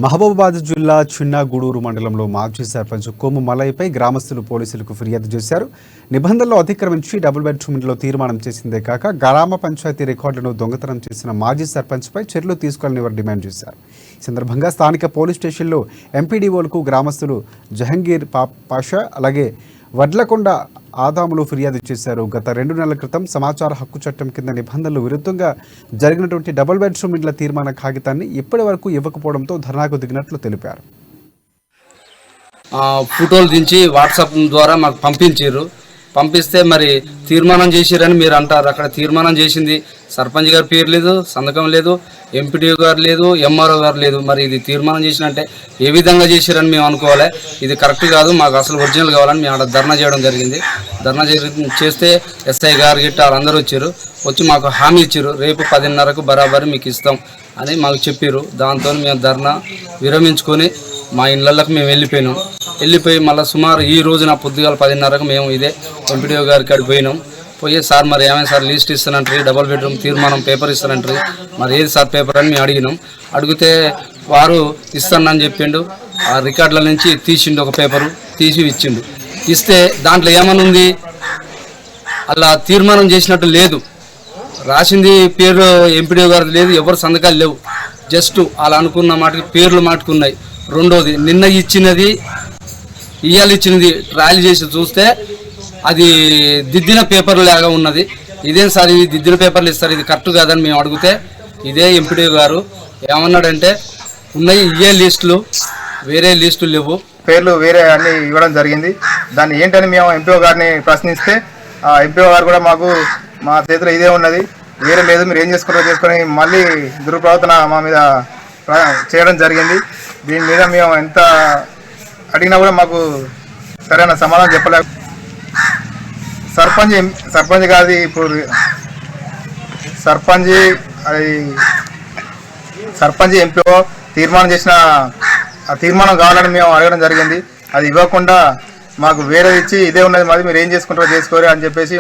మహబూబాబాద్ జిల్లా చిన్నగూడూరు మండలంలో మాజీ సర్పంచ్ కోము మలయ్యపై గ్రామస్తులు పోలీసులకు ఫిర్యాదు చేశారు. నిబంధనలు అతిక్రమించి డబుల్ బెడ్రూమ్ ఇంట్లో తీర్మానం చేసిందే కాక గ్రామ పంచాయతీ రికార్డులను దొంగతనం చేసిన మాజీ సర్పంచ్పై చర్యలు తీసుకోవాలని వారు డిమాండ్ చేశారు. ఈ సందర్భంగా స్థానిక పోలీస్ స్టేషన్లో ఎంపీడీఓలకు గ్రామస్తులు జహంగీర్ పాషా అలాగే వడ్లకొండ ఆదాములు ఫిర్యాదు చేశారు. గత 2 నెలల క్రితం సమాచార హక్కు చట్టం కింద నిబంధనలు విరుద్ధంగా జరిగినటువంటి డబుల్ బెడ్రూమ్ ఇండ్ల తీర్మాన కాగితాన్ని ఇప్పటి వరకు ఇవ్వకపోవడంతో ధర్నాకు దిగినట్లు తెలిపారు. ఫోటోలు దించి వాట్సాప్ ద్వారా మాకు పంపిస్తే మరి తీర్మానం చేసిరని మీరు అంటారు. అక్కడ తీర్మానం చేసింది సర్పంచ్ గారి పేరు లేదు, సంతకం లేదు, ఎంపీడీఓ గారు లేదు, ఎంఆర్ఓ గారు లేదు. మరి ఇది తీర్మానం చేసినంటే ఏ విధంగా చేసిరని మేము అనుకోవాలి. ఇది కరెక్ట్ కాదు, మాకు అసలు ఒరిజినల్ కావాలని మేము అక్కడ ధర్నా చేయడం జరిగింది. ధర్నా చేస్తే ఎస్ఐ గారు గిట్ట వాళ్ళందరూ వచ్చి మాకు హామీ ఇచ్చారు, రేపు 10:30కు బరాబరి మీకు ఇస్తాం అని మాకు చెప్పారు. దాంతో మేము ధర్నా విరమించుకొని మా ఇళ్ళకి మేము వెళ్ళిపోయి మళ్ళీ సుమారు ఈ రోజున పొద్దుగాల 10:30కు మేము ఇదే ఎంపీడీఓ గారికి అడిగి పోయి సార్ మరి ఏమైనా సార్ లిస్ట్ ఇస్తానంటారు, డబుల్ బెడ్రూమ్ తీర్మానం పేపర్ ఇస్తానంటారు, మరి ఏది సార్ పేపర్ అని మేము అడిగితే వారు ఇస్తానని చెప్పిండు. ఆ రికార్డుల నుంచి తీసిండు, ఒక పేపరు తీసి ఇచ్చిండు. ఇస్తే దాంట్లో ఏమనుంది, అలా తీర్మానం చేసినట్టు లేదు, రాసింది పేరు ఎంపీడీఓ గారిది లేదు, ఎవరు సంతకాలు లేవు, జస్ట్ అలా అనుకున్న మాటకి పేర్లు మాటుకున్నాయి. రెండోది నిన్న ఇచ్చినది ఇవాళ ఇచ్చినది ట్రయల్ చేసి చూస్తే అది దిద్దిన పేపర్ లాగా ఉన్నది. ఇదేం సార్ ఇది దిద్దిన పేపర్లు ఇస్తారు, ఇది కరెక్ట్ కాదని మేము అడిగితే ఇదే ఎంపీడీ గారు ఏమన్నాడంటే ఉన్నాయి ఇవే లిస్టులు, వేరే లిస్టులు లేవు, పేర్లు వేరే అన్ని ఇవ్వడం జరిగింది. దాన్ని ఏంటని మేము ఎంపీఓ గారిని ప్రశ్నిస్తే ఎంపీఓ గారు కూడా మా చేతిలో ఇదే ఉన్నది, వేరే లేదు, మీరు ఏం చేసుకొని మళ్ళీ దుర్ప్రవర్తన మా మీద చేయడం జరిగింది. దీని మీద మేము ఎంత అడిగినా కూడా మాకు సరైన సమాధానం చెప్పలేదు. సర్పంచ్ గారిది ఇప్పుడు సర్పంచ్ ఎంపీఓ తీర్మానం చేసిన ఆ తీర్మానం కావాలని మేము అడగడం జరిగింది. అది ఇవ్వకుండా మాకు వేరే ఇచ్చి ఇదే ఉన్నది, మాది మీరు ఏం చేసుకుంటారో చేసుకోరు అని చెప్పేసి